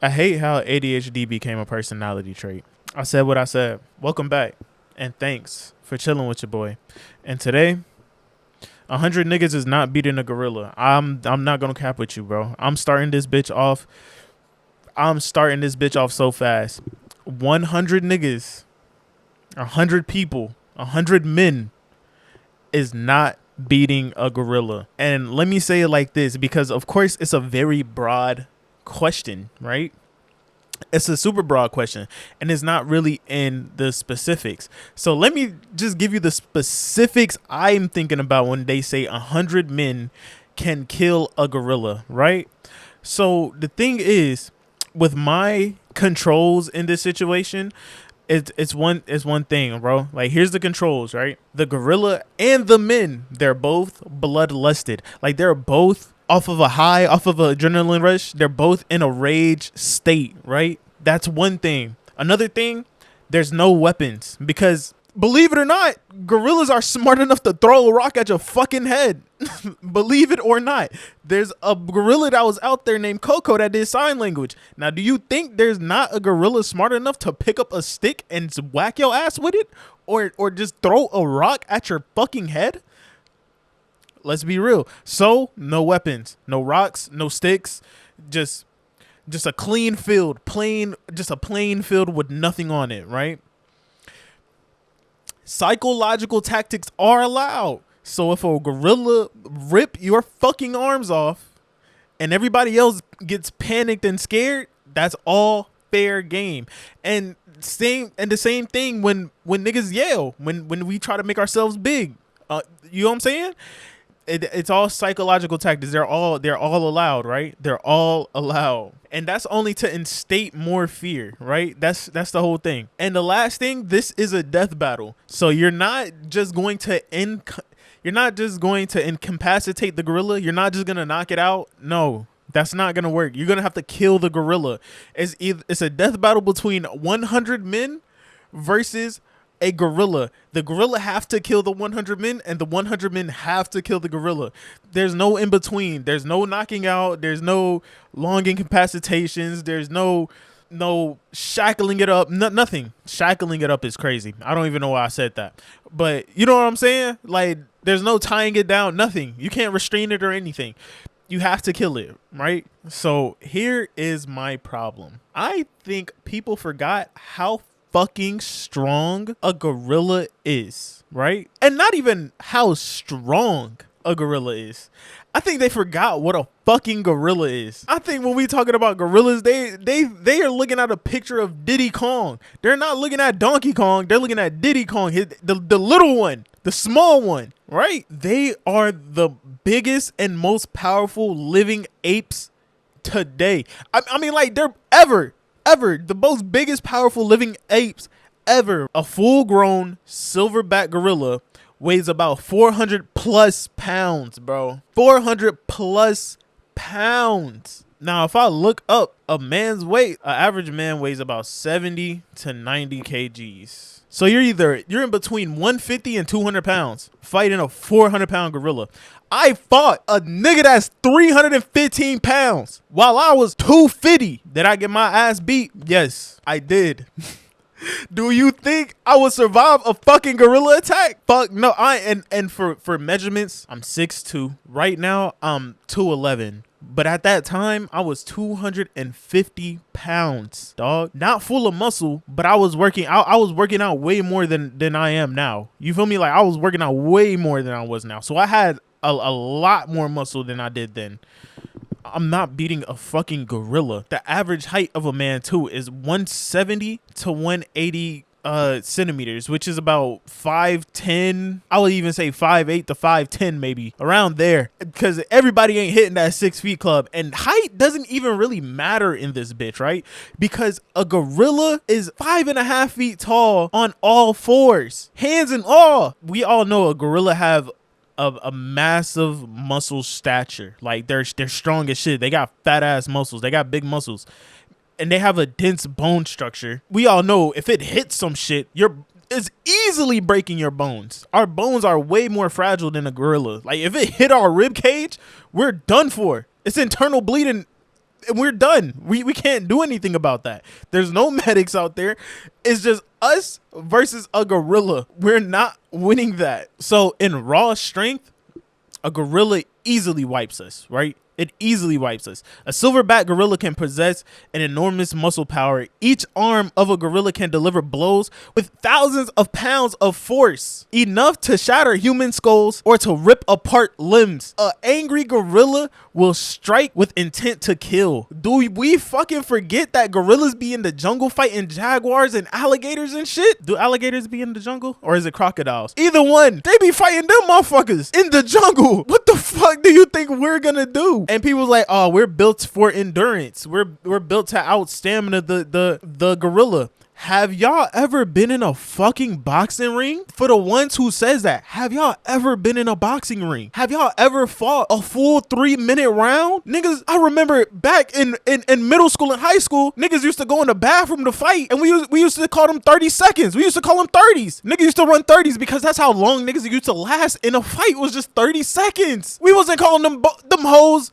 I hate how ADHD became a personality trait. I said what I said. Welcome back, and thanks for chilling with your boy. And today, 100 niggas is not beating a gorilla. I'm not gonna cap with you, bro. I'm starting this bitch off. I'm starting this bitch off so fast. 100 niggas, 100 people, 100 men is not beating a gorilla. And let me say it like this, because of course it's a very broad question, right? It's a super broad question, and it's not really in the specifics. So let me just give you the specifics I'm thinking about when they say 100 men can kill a gorilla, right? So the thing is, with my controls in this situation, it's one thing, bro. Like, here's the controls, right? The gorilla and the men, they're both bloodlusted. Like, they're both off of a high, off of an adrenaline rush. They're both in a rage state, right? That's one thing. Another thing, there's no weapons, because believe it or not, gorillas are smart enough to throw a rock at your fucking head. Believe it or not, there's a gorilla that was out there named Coco that did sign language. Now, do you think there's not a gorilla smart enough to pick up a stick and whack your ass with it, or just throw a rock at your fucking head? Let's be real. So, no weapons, no rocks, no sticks, just a clean field, just a plain field with nothing on it, right? Psychological tactics are allowed. So if a gorilla rip your fucking arms off and everybody else gets panicked and scared, that's all fair game. And the same thing when niggas yell, when we try to make ourselves big. You know what I'm saying? It's all psychological tactics. They're all allowed, right? They're all allowed. And that's only to instate more fear, right? That's the whole thing. And the last thing, this is a death battle. So you're not just going to incapacitate the gorilla. You're not just going to knock it out. No, that's not going to work. You're going to have to kill the gorilla. It's a death battle between 100 men versus a gorilla. The gorilla have to kill the 100 men, and the 100 men have to kill the gorilla. There's no in between. There's no knocking out. There's no long incapacitations. There's no shackling it up. Nothing. Shackling it up is crazy. I don't even know why I said that, but you know what I'm saying? Like, there's no tying it down. Nothing. You can't restrain it or anything. You have to kill it, right? So here is my problem. I think people forgot how fucking strong a gorilla is, right? And not even how strong a gorilla is. I think they forgot what a fucking gorilla is. I think when we talking about gorillas, they are looking at a picture of Diddy Kong. They're not looking at Donkey Kong. They're looking at Diddy Kong, the little one, the small one, right? They are the biggest and most powerful living apes today. I mean, like, they're ever the most biggest powerful living apes ever. A full-grown silverback gorilla weighs about 400 plus pounds, bro. 400 plus pounds. Now, if I look up a man's weight, an average man weighs about 70 to 90 kgs. So you're in between 150 and 200 pounds fighting a 400-pound gorilla. I fought a nigga that's 315 pounds while I was 250. Did I get my ass beat? Yes, I did. Do you think I would survive a fucking gorilla attack? Fuck no. And for measurements, I'm 6'2". Right now, I'm 211. But at that time, I was 250 pounds, dog. Not full of muscle, but I was working out way more than I am now. You feel me? Like, I was working out way more than I was now. So I had a lot more muscle than I did then. I'm not beating a fucking gorilla. The average height of a man too is 170 to 180 centimeters, which is about 5'10". I would even say 5'8" to 5'10", maybe around there, because everybody ain't hitting that 6 feet club. And height doesn't even really matter in this bitch, right? Because a gorilla is 5.5 feet tall on all fours, hands and all. We all know a gorilla have a massive muscle stature. Like, they're strong as shit. They got fat ass muscles. They got big muscles. And they have a dense bone structure. We all know if it hits some shit, it's easily breaking your bones. Our bones are way more fragile than a gorilla. Like, if it hit our rib cage, we're done for. It's internal bleeding and we're done. We can't do anything about that. There's no medics out there. It's just us versus a gorilla. We're not winning that. So in raw strength, a gorilla easily wipes us, right? It easily wipes us. A silverback gorilla can possess an enormous muscle power. Each arm of a gorilla can deliver blows with thousands of pounds of force, enough to shatter human skulls or to rip apart limbs. An angry gorilla will strike with intent to kill. Do we fucking forget that gorillas be in the jungle fighting jaguars and alligators and shit? Do alligators be in the jungle, or is it crocodiles? Either one. They be fighting them motherfuckers in the jungle. What the fuck do you think we're gonna do? And people's like, oh, we're built for endurance. We're built to out stamina the gorilla. Have y'all ever been in a fucking boxing ring? For the ones who says that, have y'all ever been in a boxing ring? Have y'all ever fought a full 3-minute round? Niggas, I remember back in middle school and high school, niggas used to go in the bathroom to fight, and we used to call them 30 seconds. We used to call them 30s. Niggas used to run 30s because that's how long niggas used to last in a fight, was just 30 seconds. We wasn't calling them hoes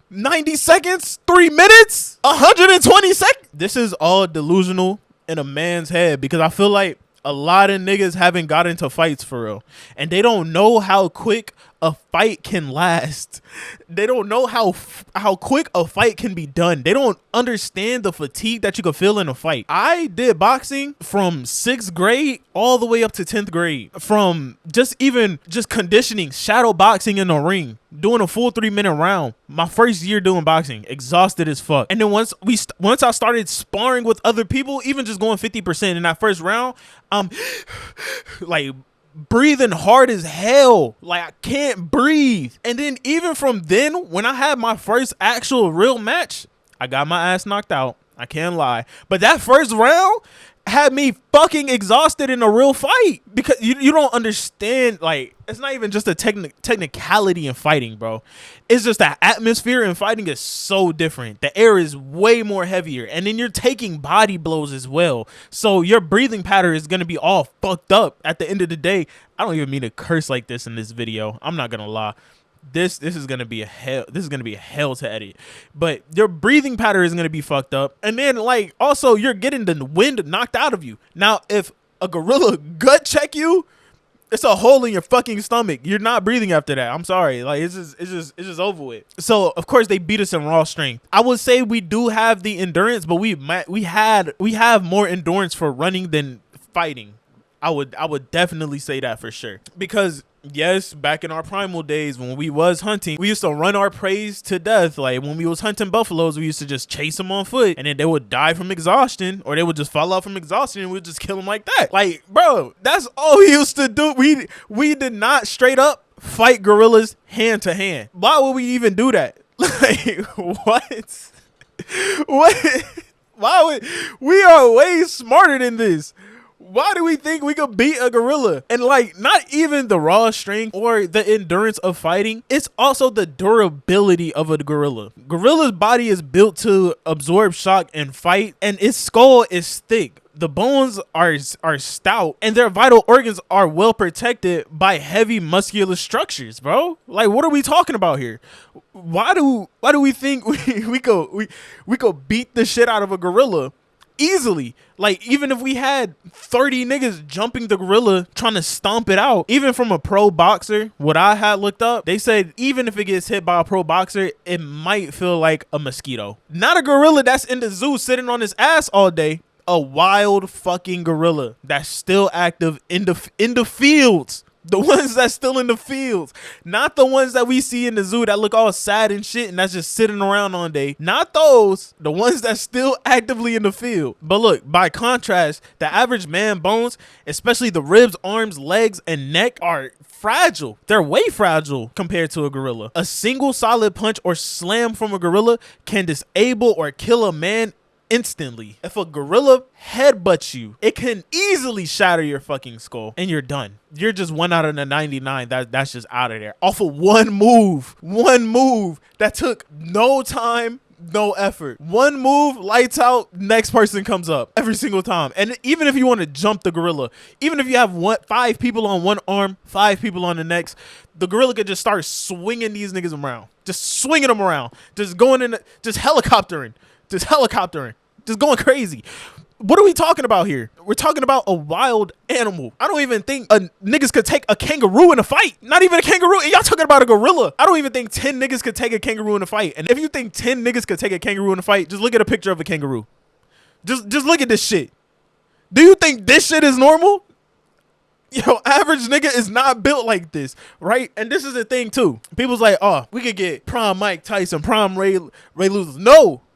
90 seconds, 3 minutes, 120 seconds. This is all delusional in a man's head, because I feel like a lot of niggas haven't got into fights for real, and they don't know how quick a fight can last. They don't know how quick a fight can be done. They don't understand the fatigue that you can feel in a fight. I did boxing from 6th grade all the way up to 10th grade, from just conditioning, shadow boxing in the ring, doing a full 3-minute round. My first year doing boxing, exhausted as fuck. And then once I started sparring with other people, even just going 50% in that first round, I'm like breathing hard as hell. Like, I can't breathe. And then even from then, when I had my first actual real match, I got my ass knocked out. I can't lie. But that first round had me fucking exhausted in a real fight, because you don't understand. Like, it's not even just a technicality in fighting, bro. It's just that atmosphere in fighting is so different. The air is way more heavier, and then you're taking body blows as well, so your breathing pattern is gonna be all fucked up at the end of the day. I don't even mean to curse like this in this video, I'm not gonna lie. This is gonna be a hell. This is gonna be a hell to edit. But your breathing pattern is gonna be fucked up, and then like also you're getting the wind knocked out of you. Now, if a gorilla gut check you, it's a hole in your fucking stomach. You're not breathing after that. I'm sorry. Like, it's just over with. So of course they beat us in raw strength. I would say we do have the endurance, but we have more endurance for running than fighting. I would definitely say that for sure, because yes, back in our primal days when we was hunting, we used to run our prey to death. Like, when we was hunting buffaloes, we used to just chase them on foot, and then they would die from exhaustion, or they would just fall out from exhaustion, and we'd just kill them like that. Like, bro, that's all we used to do. We did not straight up fight gorillas hand to hand. Why would we even do that? Like, what? What? Why would we? Are way smarter than this. Why do we think we could beat a gorilla? And like, not even the raw strength or the endurance of fighting, it's also the durability of a gorilla. Gorilla's body is built to absorb shock and fight, and its skull is thick. The bones are stout, and their vital organs are well protected by heavy muscular structures, bro. Like, what are we talking about here? Why do we think we could beat the shit out of a gorilla easily? Like, even if we had 30 niggas jumping the gorilla trying to stomp it out, even from a pro boxer, what I had looked up, they said even if it gets hit by a pro boxer, it might feel like a mosquito. Not a gorilla that's in the zoo sitting on his ass all day. A wild fucking gorilla that's still active in the fields. The ones that's still in the fields, not the ones that we see in the zoo that look all sad and shit and that's just sitting around all day. Not those, the ones that's still actively in the field. But look, by contrast, the average man bones, especially the ribs, arms, legs, and neck, are fragile. They're way fragile compared to a gorilla. A single solid punch or slam from a gorilla can disable or kill a man instantly. If a gorilla headbutts you, it can easily shatter your fucking skull, and you're done. You're just 1 out of the 99 that's just out of there off of one move that took no time, No effort. One move, lights out, next person comes up every single time. And even if you want to jump the gorilla, even if you have 5 people on one arm, 5 people on the next, the gorilla could just start swinging these niggas around. Just swinging them around. Just going in, just helicoptering. Just going crazy. What are we talking about here? We're talking about a wild animal. I don't even think niggas could take a kangaroo in a fight. Not even a kangaroo. And y'all talking about a gorilla. I don't even think 10 niggas could take a kangaroo in a fight. And if you think 10 niggas could take a kangaroo in a fight, just look at a picture of a kangaroo. Just look at this shit. Do you think this shit is normal? Yo, average nigga is not built like this, right? And this is the thing too. People's like, oh, we could get prime Mike Tyson, prime Ray Lewis.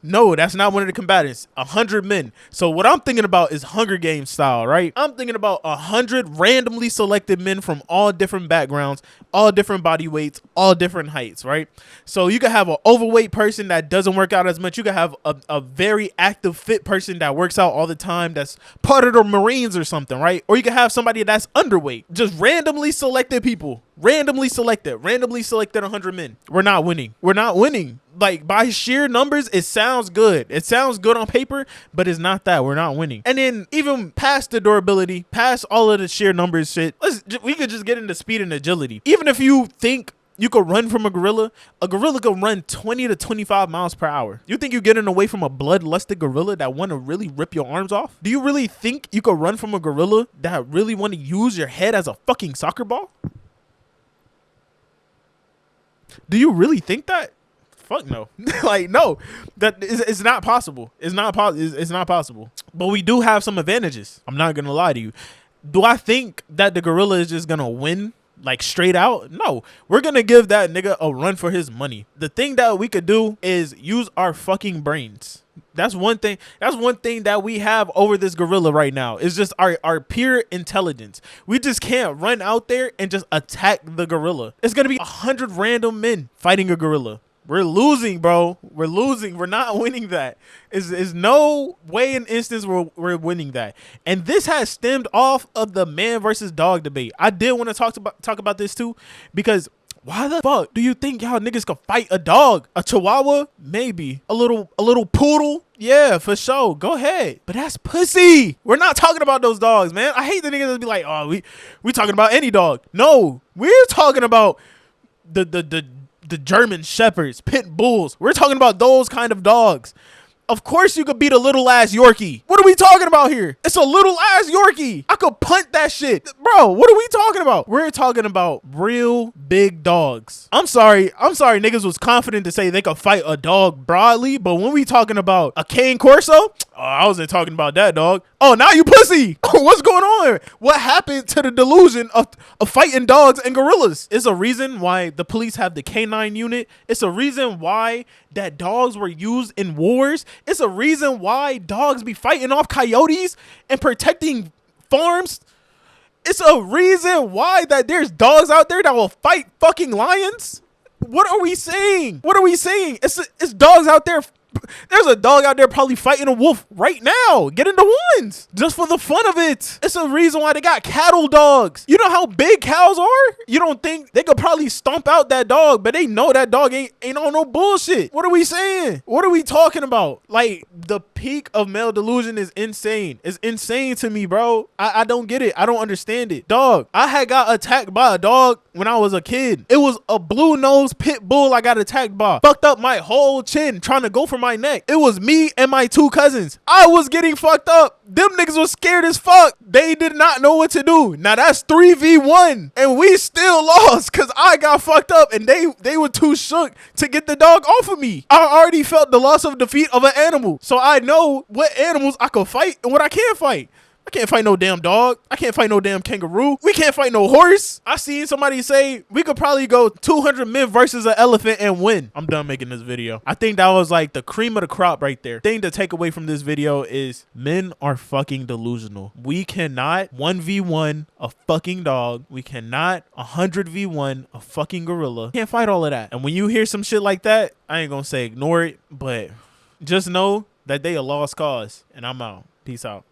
No, that's not one of the combatants. 100 men. So what I'm thinking about is Hunger Games style, right? I'm thinking about 100 randomly selected men from all different backgrounds, all different body weights, all different heights, right? So you could have an overweight person that doesn't work out as much. You could have a very active, fit person that works out all the time, that's part of the Marines or something, right? Or you could have somebody that's underweight. Just randomly selected people. Randomly selected 100 men. We're not winning. Like, by sheer numbers, it sounds good. It sounds good on paper, but it's not that. We're not winning. And then even past the durability, past all of the sheer numbers shit, we could just get into speed and agility. Even if you think you could run from a gorilla could run 20 to 25 miles per hour. You think you're getting away from a bloodlusted gorilla that want to really rip your arms off? Do you really think you could run from a gorilla that really want to use your head as a fucking soccer ball? Do you really think that? Fuck no. Like, no, that is, it's not possible. It's not possible. But we do have some advantages. I'm not going to lie to you. Do I think that the gorilla is just going to win like straight out? No, we're going to give that nigga a run for his money. The thing that we could do is use our fucking brains. That's one thing that we have over this gorilla right now is just our pure intelligence. We just can't run out there and just attack the gorilla. It's going to be 100 random men fighting a gorilla. We're losing, bro. We're losing. We're not winning that. Is no way in instance we're winning that. And this has stemmed off of the man versus dog debate. I did want to talk about this too, because why the fuck do you think y'all niggas could fight a dog? A chihuahua? Maybe. A little poodle? Yeah, for sure. Go ahead. But that's pussy. We're not talking about those dogs, man. I hate the niggas that be like, oh, we talking about any dog. No, we're talking about the German shepherds, pit bulls. We're talking about those kind of dogs. Of course you could beat a little ass Yorkie. What are we talking about here? It's a little ass Yorkie. I could punt that shit. Bro, what are we talking about? We're talking about real big dogs. I'm sorry niggas was confident to say they could fight a dog broadly, but when we talking about a cane corso, I wasn't talking about that dog. Oh, now you pussy. What's going on? What happened to the delusion of fighting dogs and gorillas? It's a reason why the police have the canine unit. It's a reason why that dogs were used in wars. It's a reason why dogs be fighting off coyotes and protecting farms. It's a reason why that there's dogs out there that will fight fucking lions. What are we saying? It's dogs out there. There's a dog out there probably fighting a wolf right now. Get into ones just for the fun of it. It's a reason why they got cattle dogs. You know how big cows are? You don't think they could probably stomp out that dog, but they know that dog ain't on no bullshit. What are we saying? What are we talking about? Like, the peak of male delusion is insane. It's insane to me, bro. I don't get it. I don't understand it. Dog, I had got attacked by a dog when I was a kid. It was a blue-nosed pit bull I got attacked by. Fucked up my whole chin trying to go for my neck. It was me and my 2 cousins. I was getting fucked up. Them niggas was scared as fuck. They did not know what to do. Now that's 3v1 and we still lost because I got fucked up and they were too shook to get the dog off of me. I already felt the loss of defeat of an animal, so I know what animals I could fight and what I can't fight. I can't fight no damn dog. I can't fight no damn kangaroo. We can't fight no horse. I seen somebody say we could probably go 200 men versus an elephant and win. I'm done making this video. I think that was like the cream of the crop right there. Thing to take away from this video is men are fucking delusional. We cannot 1v1 a fucking dog. We cannot 100v1 a fucking gorilla. Can't fight all of that. And when you hear some shit like that, I ain't gonna say ignore it, but just know that they a lost cause. And I'm out. Peace out.